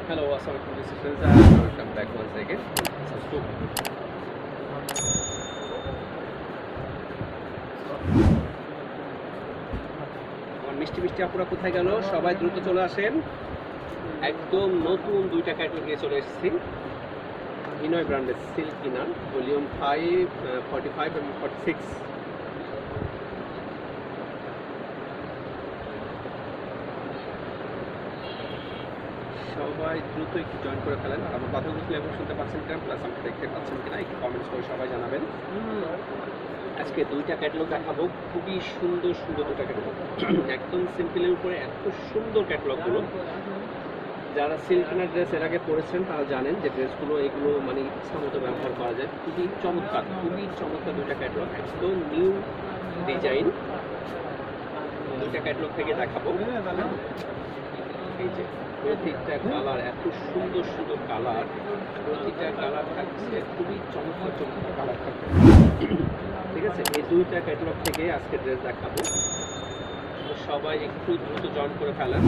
Hello, assalamualaikum. This is Rizal. Welcome back once again. So, আমার মিষ্টি মিষ্টি আপুরা কোথায় গেল? সবাই দ্রুত চলে আসেন। একদম নতুন দুইটা ক্যাটালগ নিয়ে চলে এসেছি। ভিনয় ব্র্যান্ডের সিল্ক ইনার ভলিউম 5, 45 এবং 46। সবাই দ্রুত একটু জয়েন করে ফেলেন। আর আমার কথাগুলো ক্লিয়ার শুনতে পাচ্ছেন কিনা, প্লাস আমাকে দেখতে পাচ্ছেন কিনা, একটু কমেন্টস করে সবাই জানাবেন। আজকে দুইটা ক্যাটালগ দেখাবো, খুবই সুন্দর সুন্দর দুইটা ক্যাটালগ। একদম সিম্পলের উপরে এত সুন্দর ক্যাটালগুলো। যারা সিল্ক ইনার ড্রেস এর আগে পরেছেন তারা জানেন যে ড্রেসগুলো এগুলো মানে ইচ্ছা মতো ব্যবহার করা যায়। খুবই চমৎকার দুইটা ক্যাটালগ, একদম নিউ ডিজাইন। দুইটা ক্যাটালগ থেকে দেখাবো। এই যে প্রতিটা কালার এত সুন্দর সুন্দর কালার, প্রতিটা কালার থাকছে খুবই চমৎকার কালার থাকবে। ঠিক আছে, এই দুইটা ক্যাটালগ থেকে আজকে ড্রেস দেখাবো। সবাই একটু দ্রুত জয়েন করে ফেলেন।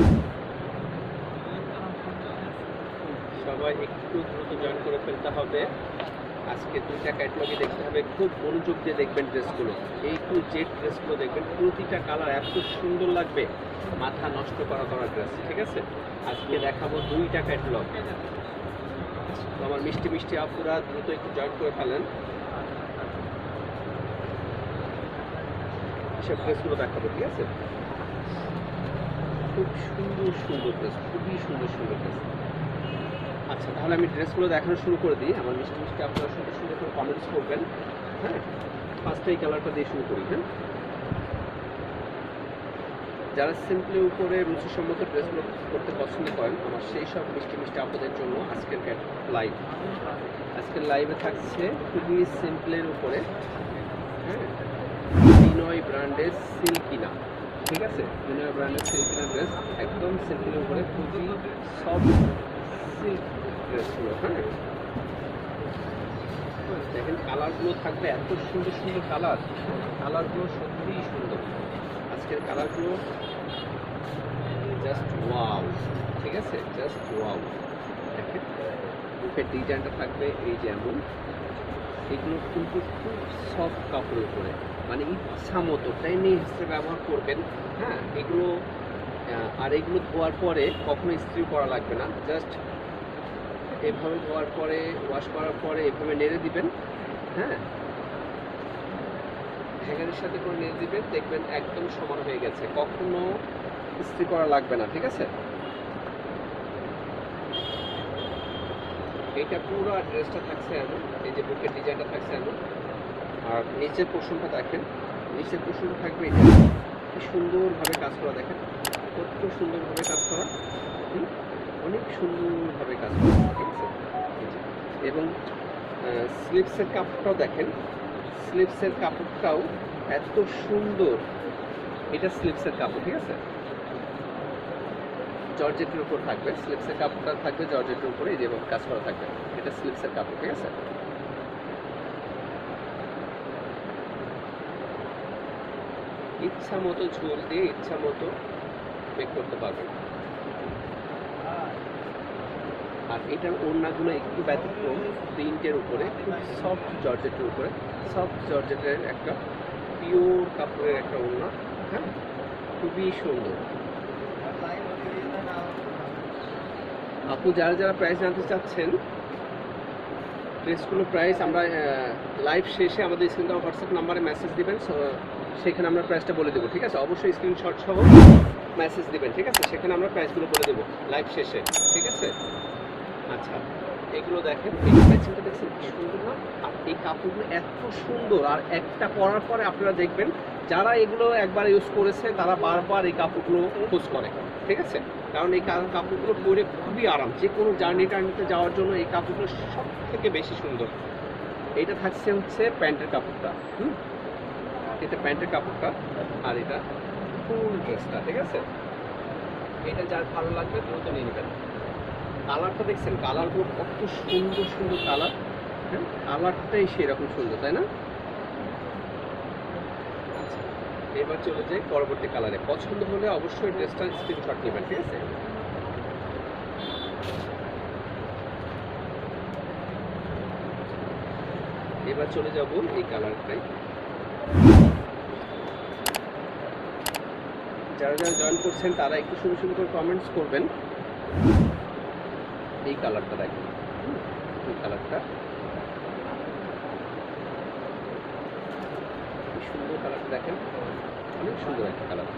সবাই একটু দ্রুত জয়েন করে ফেলতে হবে। আজকে দুইটা ক্যাটালগই দেখতে হবে, খুব মনোযোগ দিয়ে দেখবেন ড্রেসগুলো। এই টু জেড ড্রেসগুলো দেখবেন, প্রতিটা কালার এত সুন্দর লাগবে, মাথা নষ্ট করা ড্রেস। ঠিক আছে, আজকে দেখাবো দুইটা ক্যাটালগ। আমার মিষ্টি মিষ্টি আপুরা দ্রুত একটু জয়েন করে ফেলেন। সব ড্রেসগুলো দেখাবো। ঠিক আছে, খুব সুন্দর সুন্দর ড্রেস, খুবই সুন্দর সুন্দর ড্রেস। আচ্ছা, তাহলে আমি ড্রেসগুলো দেখানো শুরু করে দিই। আমার মিষ্টি মিষ্টি আপনারা সুন্দর সুন্দর করে কমেন্টস করবেন। হ্যাঁ, ফার্স্টে এই কালারটা দিয়ে শুরু করি। হ্যাঁ, যারা সিম্পলের উপরে রুচিসম্মত ড্রেসগুলো করতে পছন্দ করেন, আমার সেই সব মিষ্টি মিষ্টি আপনাদের জন্য আজকের লাইভ। আজকের লাইভে থাকছে খুবই সিম্পলের উপরে, হ্যাঁ, ভিনয় ব্র্যান্ডের সিল্কিনা। ঠিক আছে, ভিনয় ব্র্যান্ডের সিল্কিনা ড্রেস, একদম সিম্পলের উপরে খুবই সফট সিল্ক ড্রেসগুলো। হ্যাঁ, দেখেন কালারগুলো থাকবে এত সুন্দর সুন্দর কালার, কালারগুলো সত্যিই সুন্দর। আজকের কালারগুলো জাস্ট ওয়াও। ঠিক আছে, জাস্ট ওয়াও। দেখেন বুকের ডিজাইনটা থাকবে এই যেমন, এগুলো কিন্তু খুব সফট কাপড়ের উপরে, মানে ইচ্ছা মতো টেনে হিসেবে ব্যবহার করবেন। হ্যাঁ, এগুলো আর এগুলো ধোয়ার পরে কখনো ইস্ত্রি করা লাগবে না, জাস্ট এভাবে ধোয়ার পরে, ওয়াশ করার পরে এভাবে নেড়ে দিবেন। হ্যাঁ, হ্যাঙ্গারের সাথে করে নেড়ে দিবেন, দেখবেন একদম সমান হয়ে গেছে, কখনো ইস্ত্রি করা লাগবে না। ঠিক আছে, এইটা পুরো ড্রেসটা থাকছে এমন, এই যে বুকের ডিজাইনটা থাকছে এমন। আর নিচের পোর্শনটা দেখেন, নিচের পোর্শনটা থাকবে এটা কি সুন্দরভাবে কাজ করা। দেখেন কত সুন্দরভাবে কাজ করা, অনেক সুন্দরভাবে কাজ করা। ঠিক আছে, এবং স্লিপসের কাপড়টাও দেখেন, স্লিপসের কাপড়টাও এত সুন্দর। এটা স্লিপসের কাপড়। ঠিক আছে, জর্জেটের উপর থাকবে, স্লিপসের কাপড়টা থাকবে জর্জেটের উপরে, এই যেভাবে কাজ করা থাকবে, এটা স্লিপসের কাপড়। ঠিক আছে, ইচ্ছা মতো ঝোল দিয়ে ইচ্ছা মতো মেক করতে পারবেন। আর এটার ওড়নাগুলো একটু ব্যতিক্রম, প্রিন্টের উপরে, খুব সফট জর্জেটের উপরে, সফট জর্জেটের একটা পিওর কাপড়ের একটা ওড়না। হ্যাঁ, খুবই সুন্দর। আপু যারা যারা প্রাইস জানতে চাচ্ছেন, ড্রেসগুলো প্রাইস আমরা লাইভ শেষে আমাদের স্ক্রিন দেওয়া হোয়াটসঅ্যাপ নাম্বারে মেসেজ দিবেন, সেখানে আমরা প্রাইসটা বলে দেবো। ঠিক আছে, অবশ্যই স্ক্রিনশট সহ মেসেজ দিবেন। ঠিক আছে, সেখানে আমরা প্রাইসগুলো বলে দেবো লাইভ শেষে। ঠিক আছে, আচ্ছা এগুলো দেখেন, এই ম্যাচিংটা দেখছেন কি সুন্দর না? আর এই কাপড়গুলো এত সুন্দর, আর একটা পরার পরে আপনারা দেখবেন যারা এগুলো একবার ইউজ করেছে তারা বারবার এই কাপড়গুলো খোঁজ করে। ঠিক আছে, কারণ এই কাপড়গুলো পরে খুবই আরাম, যে কোনো জার্নিতে যাওয়ার জন্য এই কাপড়গুলো সব থেকে বেশি সুন্দর। এইটা থাকছে হচ্ছে প্যান্টের কাপড়টা। এটা প্যান্টের কাপড়টা, আর এটা ফুল ড্রেসটা। ঠিক আছে, এটা যার ভালো লাগবে দ্রুত নিয়ে নেবেন। কালারটা দেখছেন, কালারগুলো কত সুন্দর সুন্দর কালার। হ্যাঁ, কালারটাই সেরকম সুন্দর, তাই না? আচ্ছা, এবার চলে যাই পরবর্তী কালারে। পছন্দ হলে অবশ্যই ড্রেসটা স্ক্রিনশট নেবেন। ঠিক আছে, এবার চলে যাব এই কালারটাই। যারা যারা জয়েন করছেন তারা একটু সুন্দর সুন্দর করে কমেন্টস করবেন। এই কালারটা দেখেন, এই কালারটা কি সুন্দর, কালারটা দেখেন, অনেক সুন্দর একটা কালার।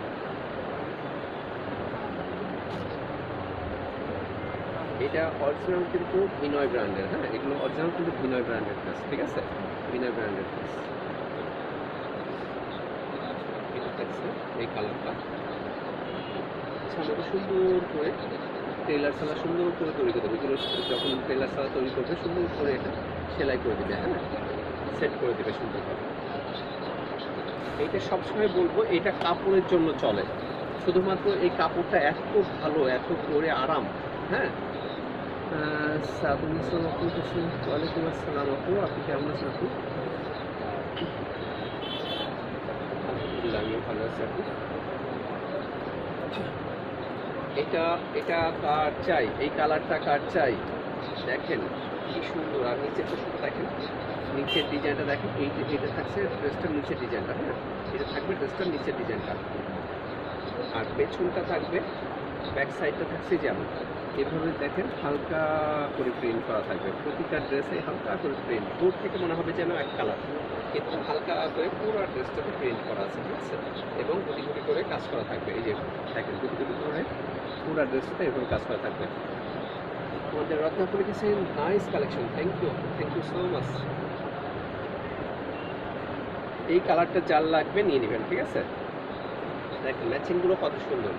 এটা অরিজিনাল কিন্তু ভিনয় ব্র্যান্ডের, হ্যাঁ এগুলো অরিজিনাল কিন্তু ভিনয় ব্র্যান্ডের ড্রেস, ঠিক আছে, ভিনয় ব্র্যান্ডের ড্রেস। এটা দেখছে এই কালারটা, আমাকে সুন্দর করে টেইলার সালা সুন্দর করে তৈরি করে দেবে। এগুলো যখন টেইলার সালা তৈরি করবে সুন্দর করে এটা সেলাই করে দেবে, হ্যাঁ সেট করে দেবে সুন্দরভাবে। এইটা সবসময় বলবো এটা কাপড়ের জন্য চলে, শুধুমাত্র এই কাপড়টা এত ভালো, এত পরে আরাম। হ্যাঁ ওয়ালাইকুম আসসালাম আপু, আপনি কেমন আছেন আপু? আলহামদুলিল্লাহ আমিও ভালো আছি আপু। এটা এটা কার চাই, এই কালারটা কার চাই, দেখেন কি সুন্দর। আর নিচের পোশাকটা দেখেন, নিচের ডিজাইনটা দেখেন, এটা থাকছে ড্রেসটার নিচের ডিজাইনটা, হ্যাঁ এটা থাকবে ড্রেসটার নিচের ডিজাইনটা। আর পেছনটা থাকবে, ব্যাক সাইডটা থাকছে যেমন এভাবে দেখেন হালকা করে প্রিন্ট করা থাকবে। প্রতিটা ড্রেসে হালকা করে প্রিন্ট, দূর থেকে মনে হবে যেন এক কালার, কিন্তু হালকা করে পুরো ড্রেসটাতে প্রিন্ট করা আছে, ঠিক আছে। এবং গুটি গুটি করে কাজ করা থাকবে, এই যে দেখেন গুটি গুটি করে পুরো ড্রেসটাতে এরকম কাজ করা থাকবে। আমাদের রত্নাপুরে কিছু nice collection, thank you so much. এই কালারটা যার লাগবে নিয়ে নেবেন, ঠিক আছে। দেখেন ম্যাচিংগুলো কত সুন্দর,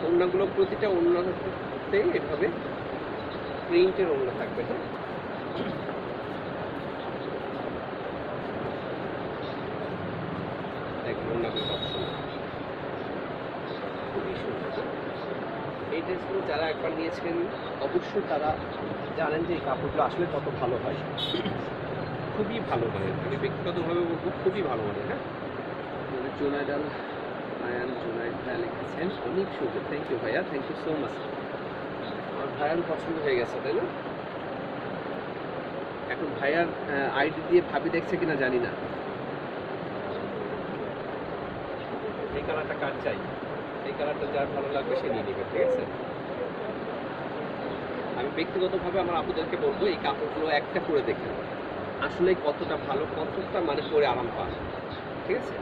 ওড়নাগুলো প্রতিটা ওড়নাতে এভাবে প্রিন্টের ওড়না থাকবে, হ্যাঁ দেখেন ওড়নাগুলো কত সুন্দর, খুবই সুন্দর। এই ড্রেসগুলো যারা একবার নিয়েছেন অবশ্যই তারা জানেন যে এই কাপড়গুলো আসলে কত ভালো হয়, খুবই ভালো মানের। আমি ব্যক্তিগতভাবে বলবো খুবই ভালো মানের। হ্যাঁ জুনাইদ আল আয়ান, জুনাইদ ভাইয়া লিখেছেন অনেক সুন্দর, থ্যাংক ইউ ভাইয়া, থ্যাংক ইউ সো মাচ। আমার ভাইয়ার পছন্দ হয়ে গেছে, তাই না? এখন ভাইয়ার আইডি দিয়ে ভাবি দেখছে কিনা জানি না। এই কালারটা কার চাই, এই কালারটা যার ভালো লাগবে সে নিয়ে নেবে, ঠিক আছে। আমি ব্যক্তিগতভাবে আমার আপুদেরকে বলবো এই কাপড়গুলো একটা পরে দেখেন আসলে কতটা ভালো, কতটা মানে পরে আরাম পান, ঠিক আছে।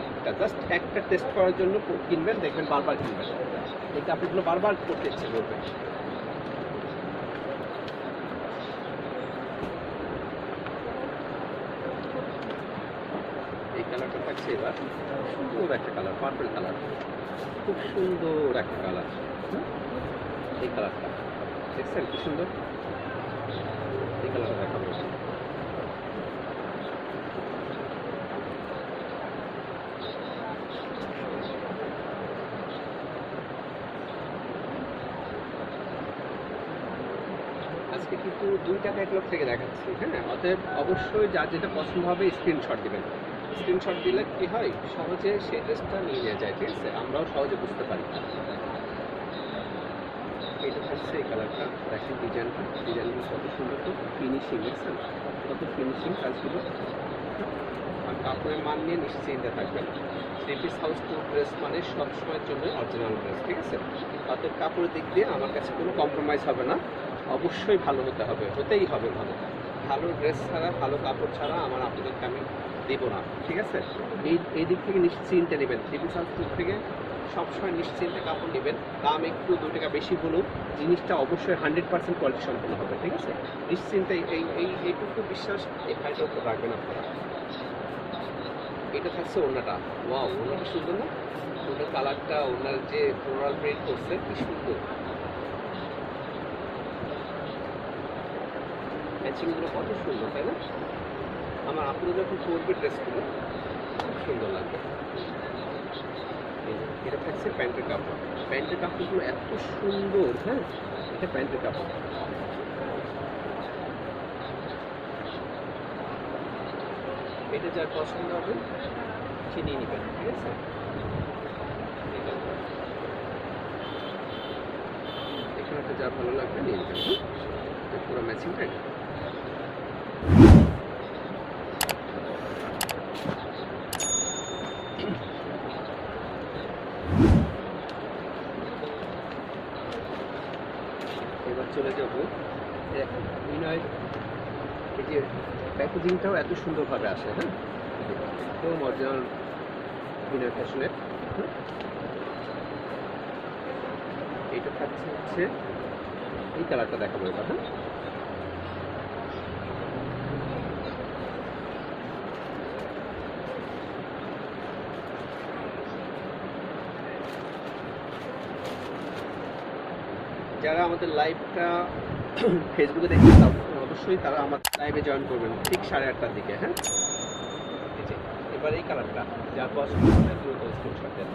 একটা জাস্ট একটা টেস্ট করার জন্য কিনবেন, দেখবেন বারবার কিনবেন, এই কাপড়গুলো বারবার করতে ইচ্ছে করবে। এই কালারটা থাকছে এবার সুন্দর একটা কালার, পার্পল কালার, খুব সুন্দর একটা কালার। এই কালারটা দেখছেন কি সুন্দর, এই কালারটা দেখাবো। আজকে কিন্তু দুইটা ক্যাটালগ থেকে দেখাচ্ছি, হ্যাঁ অতএব অবশ্যই যার যেটা পছন্দ হবে স্ক্রিনশট দিবেন। স্ক্রিনশট দিলে কি হয় সহজে সেই ড্রেসটা নিয়ে নেওয়া যায়, ঠিক আছে, আমরাও সহজে বুঝতে পারি। এটা থাকছে এই কালারটা, দেখেন ডিজাইনগুলো কত সুন্দর, তো ফিনিশিং দেখছেন কত ফিনিশিং কাজগুলো। আর কাপড়ের মান নিয়ে নিশ্চিন্তে থাকবেন। Three piece house to dress মানে সবসময়ের জন্য অরিজিনাল ড্রেস, ঠিক আছে। অর্থাৎ কাপড়ের দিক দিয়ে আমার কাছে কোনো কম্প্রোমাইজ হবে না, অবশ্যই ভালো হতে হবে, হতেই হবে ভালো। ভালো ড্রেস ছাড়া, ভালো কাপড় ছাড়া আমার আপনাদেরকে আমি দেব না, ঠিক আছে। এই দিক থেকে নিশ্চিন্তে নেবেন, থ্রি পিস হাউস টু থেকে সবসময় নিশ্চিন্তে কাপড় নেবেন। দাম একটু 2 টাকা বেশি হলেও জিনিসটা অবশ্যই 100% কোয়ালিটি সম্পন্ন হবে, ঠিক আছে। নিশ্চিন্তে এইটুকু বিশ্বাস এই ভাইটার উপর রাখবেন আপনারা। এটা থাকছে ওড়নাটা, ওয়াও ওড়নাটা সুন্দর না, ওনার কালারটা, ওনার যে ফ্লোরাল প্রিন্ট করছে কি সুন্দর, ম্যাচিংগুলো কত সুন্দর, তাই না? আমার আপুরা যখন পরবে ড্রেসগুলো খুব সুন্দর লাগবে। এটা থাকছে প্যান্টের কাপড়, প্যান্টের কাপড়গুলো এত সুন্দর, হ্যাঁ এটা প্যান্টের কাপড়। এটা যার পছন্দ হবে সে নিয়ে নেবেন, ঠিক আছে। এখানে যার ভালো লাগবে নিয়ে নেবেন, পুরো ম্যাচিং প্যান্ট। এবার চলে যাব বিনয়ের এই যে প্যাকেজিংটাও এত সুন্দরভাবে আসে, হ্যাঁ, একদম অরিজিনাল বিনয় ফ্যাশনের। এইটা থাকছে হচ্ছে এই কালারটা দেখাবো এবার। হ্যাঁ, যারা আমাদের লাইভটা ফেসবুকে দেখতে চান অবশ্যই তারা আমার লাইভে জয়েন করবেন ঠিক 8:30টার দিকে। হ্যাঁ, এবার এই কালারটা যা পছন্দ হবে দ্রুত স্ক্রিনশট দেন।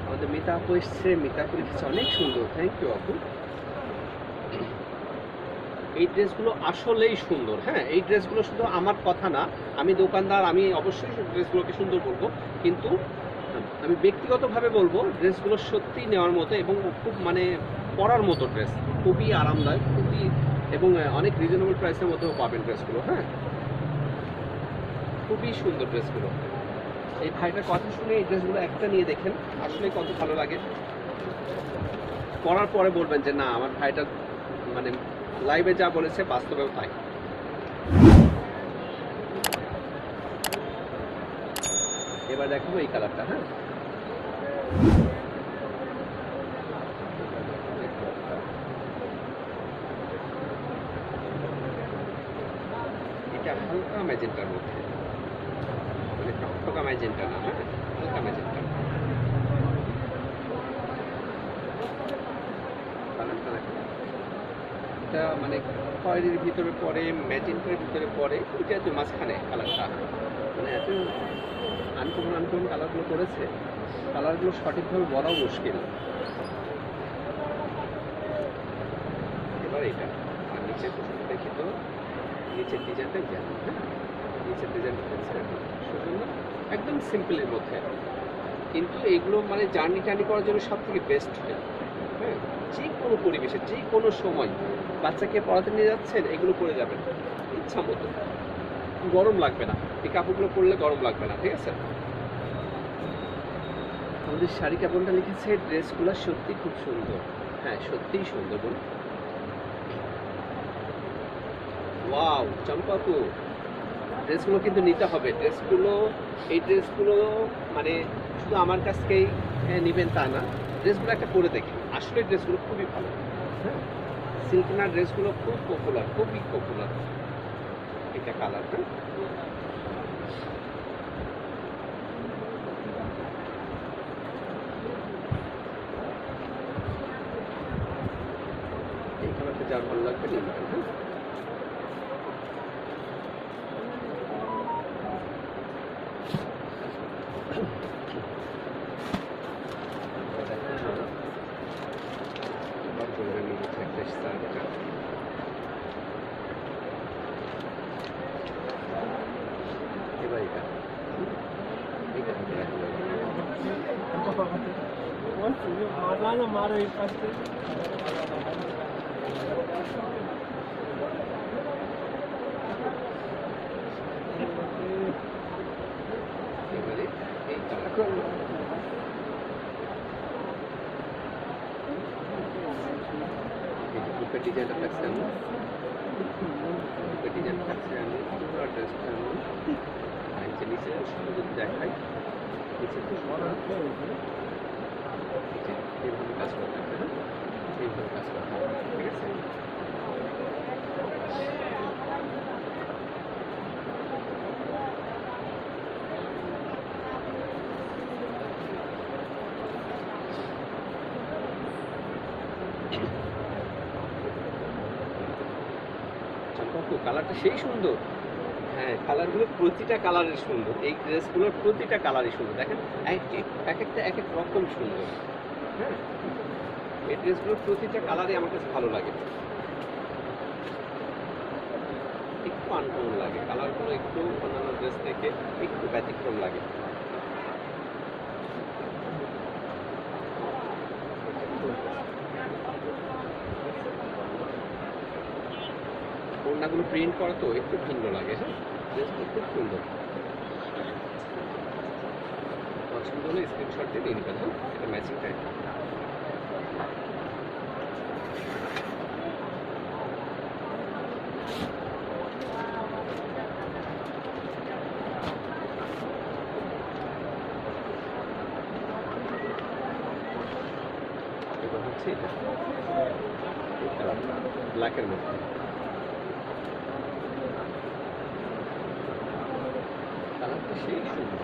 আমাদের মিতা আপু এসছে, মিতা আপু লিখেছে অনেক সুন্দর, থ্যাংক ইউ আপু। এই ড্রেসগুলো আসলেই সুন্দর। হ্যাঁ, এই ড্রেসগুলো শুধু আমার কথা না, আমি দোকানদার, আমি অবশ্যই ড্রেসগুলোকে সুন্দর বলবো, কিন্তু আমি ব্যক্তিগতভাবে বলবো ড্রেসগুলো সত্যিই নেওয়ার মতো এবং খুব মানে পরার মতো ড্রেস, খুবই আরামদায়ক, খুবই এবং অনেক রিজনেবল প্রাইসের মধ্যেও পাবেন ড্রেসগুলো। হ্যাঁ, খুবই সুন্দর ড্রেসগুলো। এই ভাইটার কথা শুনে এই ড্রেসগুলো একটা নিয়ে দেখেন, আসলে কত ভালো লাগে। পরার পরে বলবেন যে না, আমার ভাইটা মানে লাইভে যা বলেছে বাস্তবেও তাই। এবার দেখাবো এই কালারটা। হ্যাঁ, এটা হালকা ম্যাজেন্টার মধ্যে, মানে টকটকা ম্যাজেন্টা না, হ্যাঁ, হালকা ম্যাজেন্টা। কালারটা দেখো, এটা মানে খয়েরির ভিতরে পড়ে, ম্যাজেন্টার ভিতরে পড়ে, এটা তো মাঝখানে কালারটা, মানে এত আনকমন আনকমন কালারগুলো করেছে, কালারগুলো সঠিকভাবে বলাও মুশকিল। এবার এটা আর নিচের দেখি তো, নিচের ডিজাইনটা জানি। হ্যাঁ, নিচের ডিজাইনটা সুন্দর, একদম সিম্পলের মধ্যে, কিন্তু এগুলো মানে জার্নি টার্নি করার জন্য সব থেকে বেস্ট হয়। হ্যাঁ, যে কোনো পরিবেশে যে কোনো সময় বাচ্চাকে পড়াতে নিয়ে যাচ্ছেন, এগুলো পরে যাবেন ইচ্ছা মতো, গরম লাগবে না, এই কাপড়গুলো পরলে গরম লাগবে না। ঠিক আছে, আমাদের শাড়ি কাপড়টা লিখেছে ড্রেসগুলো সত্যি খুব সুন্দর। হ্যাঁ, সত্যিই সুন্দর বলুন। ওয়াও চম্পাপু, ড্রেসগুলো কিন্তু নিতে হবে। ড্রেসগুলো, এই ড্রেসগুলো মানে শুধু আমার কাছ থেকেই নেবেন তা না, ড্রেসগুলো একটা পরে দেখি, আসলে ড্রেসগুলো খুবই ভালো। হ্যাঁ, সিল্কনা ড্রেসগুলো খুব পপুলার, খুবই পপুলার। এটা কালারটা এই কালারটা যার ভালো লাগবে নিয়ে নেবেন। হ্যাঁ, এবার এটা এবারে এই কালারটা বুকের ডিজাইনটা থাকছে, আমি বুকের ডিজাইন থাকছে, আমি পুরো ড্রেসটা আমি নিচে শুধু যদি দেখাই, নিচে তো এইভাবে কাজ করতে হবে। হ্যাঁ, এইভাবে কাজ করতে হবে। ঠিক আছে, চম্পাপু কালারটা সেই সুন্দর। হ্যাঁ, কালারগুলো প্রতিটা কালারের সুন্দর, এই ড্রেসগুলোর প্রতিটা কালারই সুন্দর। দেখেন এক একটা এক এক রকম সুন্দর। হ্যাঁ, এই ড্রেসগুলোর প্রতিটা কালারই আমার কাছে ভালো লাগে, একটু আনকমন লাগে, কালারগুলো একটু অন্যান্য ড্রেস থেকে একটু ব্যতিক্রম লাগে। ওড়নাগুলো প্রিন্ট করা তো একটু ভিন্ন লাগে। হ্যাঁ, ড্রেসগুলো খুব সুন্দর, পছন্দ হলে স্ক্রিনশট দিয়ে নিয়ে নেবেন। হ্যাঁ, এটা ম্যাচিং টাইপ। এবার হচ্ছে এটা এই কালারটা ব্ল্যাকের মধ্যে। কালারটা সেই সুন্দর,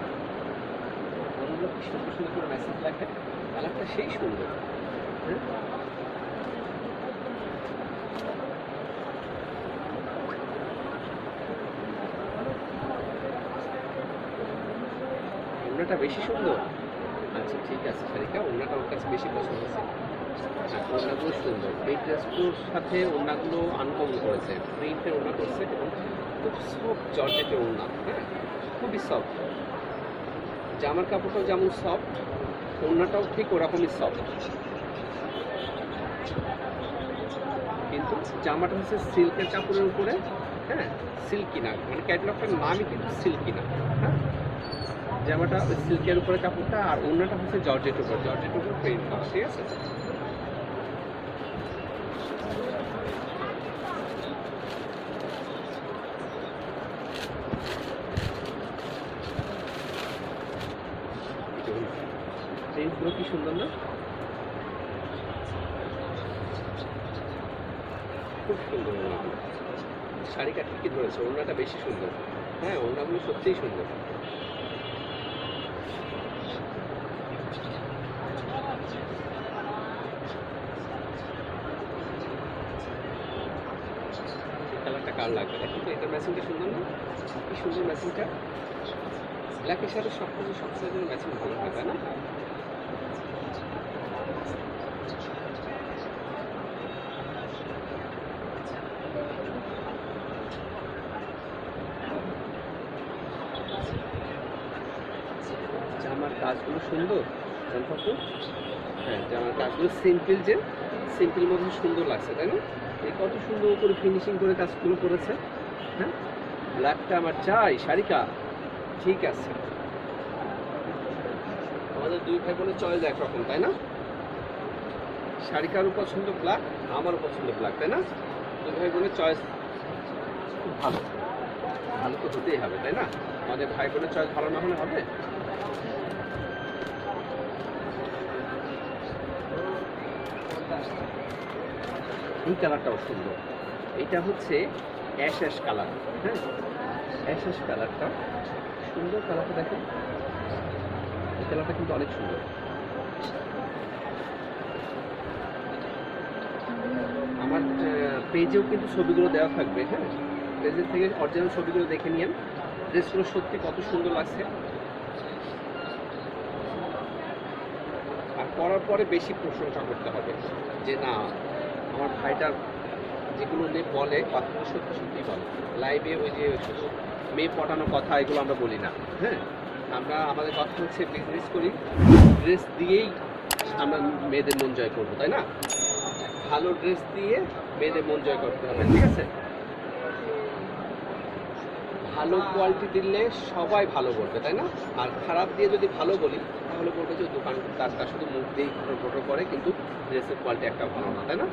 অনেকগুলো কি সুন্দর সুন্দর করে মেসেজ লেখে, কালারটা সেই সুন্দর। হ্যাঁ ওড়নাটা বেশি সুন্দর। আচ্ছা ঠিক আছে সারিকা, ওড়নাটা ওর কাছে বেশি পছন্দ হয়েছে। ওড়নাগুলো সুন্দর, এই ড্রেসগুলোর সাথে ওড়নাগুলো আনকমন করেছে, প্রিন্টের ওড়না করছে এবং খুব সফট জর্জেটের ওড়না। হ্যাঁ খুবই সফট, জামার কাপড়টাও যেমন সফট, ওড়নাটাও ঠিক ওরকমই সফট। কিন্তু জামাটা হচ্ছে সিল্কের কাপড়ের উপরে। হ্যাঁ সিল্কি না, মানে ক্যাটলগটার নামই কিন্তু সিল্কি না। হ্যাঁ জামাটা ওই সিল্কের উপরে কাপড়টা, আর ওড়নাটা হচ্ছে জর্জেটের উপর, জর্জেটের উপর প্রিন্ট করা। ঠিক আছে, প্রিন্টগুলো কি সুন্দর না, খুব সুন্দর ওড়নাগুলো। শাড়িটা ঠিকই ধরেছে, ওড়নাটা বেশি সুন্দর। হ্যাঁ ওড়নাগুলো সত্যিই সুন্দর। কালারটা কার লাগবে দেখুন তো, এটার ম্যাচিংটা সুন্দর না, কি সুন্দর ম্যাচিংটা। ব্ল্যাকের সাথে সব কিছু সবসময় জন্য ম্যাচিং ভালো হয় তাই না। জামার কাজগুলো সুন্দর জানতো। হ্যাঁ জামার কাজগুলো সিম্পল, যে সিম্পল মধ্যে সুন্দর লাগছে তাই না। এই কত সুন্দর করে ফিনিশিং করে কাজগুলো করেছে। হ্যাঁ ব্ল্যাকটা আমার চাই শাড়িকা। ঠিক আছে, আমাদের দুই ভাই বোনের চয়েস একরকম তাই না। শাড়িকারও পছন্দ ব্ল্যাক, আমারও পছন্দ ব্ল্যাক তাই না। দুই ভাই বোনের চয়েস খুব ভালো, ভালো তো হতেই হবে তাই না। আমাদের ভাই বোনের চয়েস ভালো না হলে হবে। এই কালারটাও সুন্দর, এটা হচ্ছে অ্যাশ অ্যাশ কালার। হ্যাঁ অ্যাশ অ্যাশ কালারটা সুন্দর, কালারটা দেখেন, এই কালারটা কিন্তু অনেক সুন্দর। আমার পেজেও কিন্তু ছবিগুলো দেওয়া থাকবে। হ্যাঁ পেজের থেকে অরিজিনাল ছবিগুলো দেখে নিন, ড্রেসগুলো সত্যি কত সুন্দর লাগছে। আর পরার পরে বেশি প্রশংসা করতে হবে যে না আমার ভাইটার যেগুলো নিয়ে বলে কথাগুলো সত্যি সত্যি বলে। লাইভে ওই যে শুধু মেয়ে পটানো কথা এগুলো আমরা বলি না। হ্যাঁ আমরা আমাদের কথা হচ্ছে বিজনেস করি, ড্রেস দিয়েই আমরা মেয়েদের মন জয় করবো তাই না। ভালো ড্রেস দিয়ে মেয়েদের মন জয় করতে হবে। ঠিক আছে, ভালো কোয়ালিটি দিলে সবাই ভালো বলবে তাই না। আর খারাপ দিয়ে যদি ভালো বলি তাহলে বলবে যে দোকানদারটা শুধু মুখ দিয়েই ফটো করে, কিন্তু ড্রেসের কোয়ালিটি একটা ভালো না তাই না।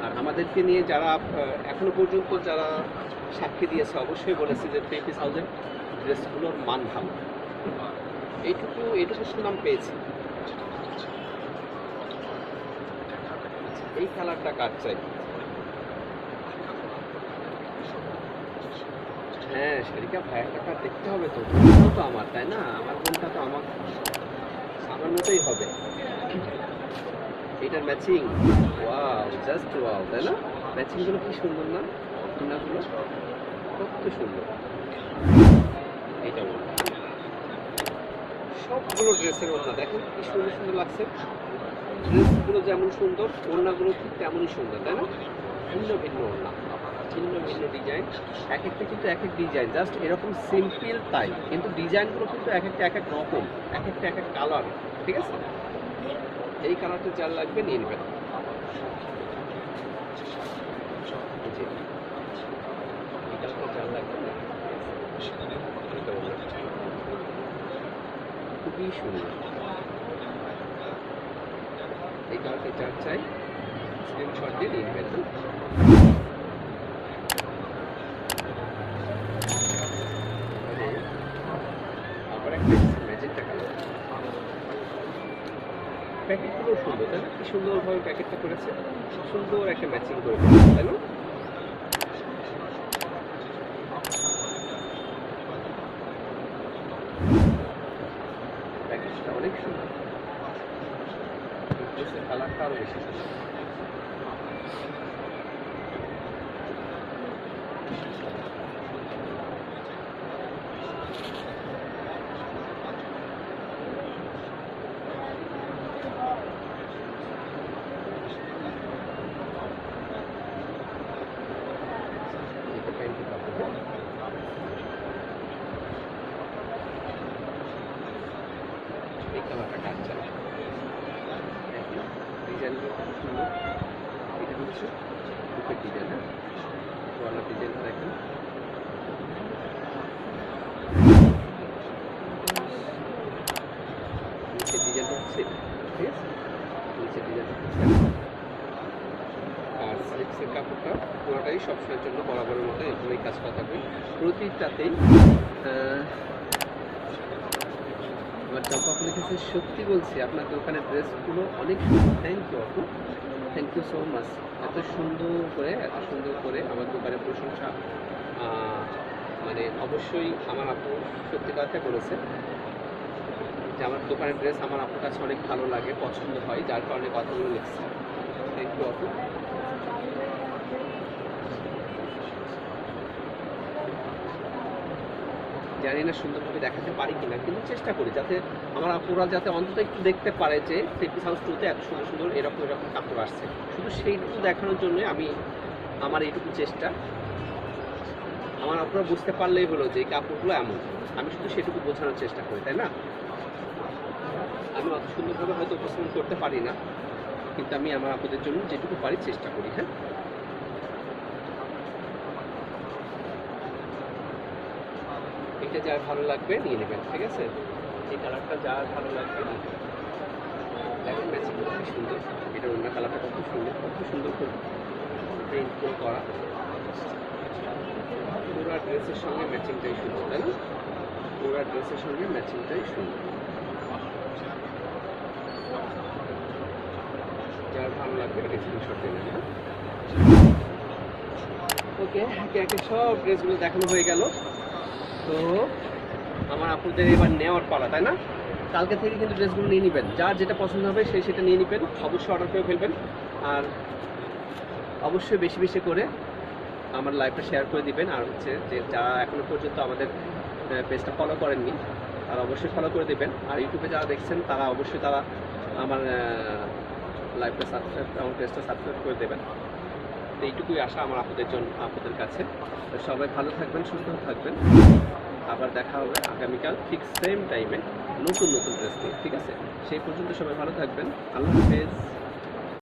আর আমাদেরকে নিয়ে যারা এখনো পর্যন্ত যারা সাক্ষী দিয়েছে অবশ্যই বলেছে যে 3 পিস হাউসের ড্রেসগুলোর মান ভালো। এইটুকু সুনাম পেয়েছি। এই কালারটা কার চাই। হ্যাঁ শারিকা ভাইয়ের কালার দেখতে হবে তো, বোনটাও তো আমার তাই না, আমার বোনটা তো আমার মতোই হবে। এটার ম্যাচিং ওয়াও, জাস্ট ওয়াও তাই না। ম্যাচিংগুলো কি সুন্দর না, ওড়নাগুলো কত সুন্দর। এইটা ওড়না, সবগুলো ড্রেসের ওড়না দেখেন কি সুন্দর সুন্দর লাগছে। ড্রেসগুলো যেমন সুন্দর ওড়নাগুলো ঠিক তেমনই সুন্দর তাই না। ভিন্ন ভিন্ন ওড়না, ভিন্ন ভিন্ন ডিজাইন, এক একটা কিন্তু এক এক ডিজাইন জাস্ট এরকম সিম্পল তাই, কিন্তু ডিজাইনগুলো কিন্তু এক একটা এক এক রকম, এক একটা এক এক কালার। ঠিক আছে, এই কালারটা যার লাগবে নিয়ে নেবেন। এই কালারটা যার লাগবে খুবই সুন্দর। এই কালারটা যার চাই স্ক্রিনশট দিয়ে নিয়ে নেবেন। আবার একটা ম্যাজেন্টা কালার, প্যাকেটগুলো সুন্দর তাই না, কি সুন্দরভাবে প্যাকেটটা করেছে, সুন্দর একটা ম্যাচিং করে তাই না। প্যাকেজটা অনেক সুন্দর, কালারটা আরো বেশি সুন্দর। এই কালারটা কাটছে না, ডিজাইনগুলো খুব সুন্দর। এটা হচ্ছে বুকের ডিজাইন, হ্যাঁ গলার ডিজাইনটা দেখেন, নিচের ডিজাইনটা হচ্ছে এটা, ঠিক আছে, নিচের ডিজাইনটা হচ্ছে আর স্লিপসের কাপড়টা পুরোটাই সবসময়ের জন্য বরাবরের মতো এভাবেই কাজ করা থাকবে প্রতিটাতেই। আমার চম্পা আপু লিখেছে, সত্যি বলছি আপনার দোকানের ড্রেসগুলো অনেক সুন্দর। থ্যাংক ইউ আপু, থ্যাংক ইউ সো মাচ। এত সুন্দর করে আমার দোকানের প্রশংসা, মানে অবশ্যই আমার আপু সত্যি কথা বলেছে যে আমার দোকানের ড্রেস আমার আপুর কাছে অনেক ভালো লাগে, পছন্দ হয়, যার কারণে কথাগুলো লিখছে। থ্যাংক ইউ আপু। জানি না সুন্দরভাবে দেখাতে পারি কিনা, কিন্তু চেষ্টা করি যাতে আমার আপুরা যাতে অন্তত একটু দেখতে পারে যে থ্রি পিস হাউস টুতে এত সুন্দর সুন্দর এরকম এরকম কাপড় আসছে। শুধু সেইটুকু দেখানোর জন্য আমি আমার এইটুকু চেষ্টা, আমার আপুরা বুঝতে পারলেই হলো যে এই কাপড়গুলো এমন, আমি শুধু সেটুকু বোঝানোর চেষ্টা করি, তাই না। আমি অত সুন্দরভাবে হয়তো উপস্থাপন করতে পারি না, কিন্তু আমি আমার আপুদের জন্য যেটুকু পারি চেষ্টা করি। হ্যাঁ, এটা যার ভালো লাগবে নিয়ে নেবেন, ঠিক আছে, এই কালারটা যার ভালো লাগবে নিয়ে নেবেন। দেখেন ম্যাচিংগুলো খুব সুন্দর, এটার অন্য কালারটা কত সুন্দর করে প্রিন্টগুলো করা, পুরো ড্রেসের সঙ্গে ম্যাচিংটাই সুন্দর, তাই না, পুরো ড্রেসের সঙ্গে ম্যাচিংটাই সুন্দর। যার ভালো লাগবে এটা স্ক্রিনশট দিয়ে নেবেন। ওকে, একে একে সব ড্রেসগুলো দেখানো হয়ে গেল। তো আমার আপুদের এবার নেওয়ার পালা, তাই না। কালকে থেকে কিন্তু ড্রেসগুলো নিয়ে নেবেন, যার যেটা পছন্দ হবে সেই সেটা নিয়ে নেবেন, অবশ্যই অর্ডার করে ফেলবেন। আর অবশ্যই বেশি বেশি করে আমার লাইভটা শেয়ার করে দিবেন। আর হচ্ছে যে যারা এখনো পর্যন্ত আমাদের পেজটা ফলো করেননি তারা অবশ্যই ফলো করে দেবেন। আর ইউটিউবে যারা দেখছেন তারা অবশ্যই আমার লাইভটা সাবস্ক্রাইব, আমার পেজটা সাবস্ক্রাইব করে দেবেন। তো এইটুকুই আশা আমার আপনাদের কাছে। তো সবাই ভালো থাকবেন, সুস্থ থাকবেন। আবার দেখা হবে আগামীকাল ঠিক সেম টাইমে নতুন ড্রেস নিয়ে, ঠিক আছে। সেই পর্যন্ত সবাই ভালো থাকবেন। আল্লাহ হাফেজ।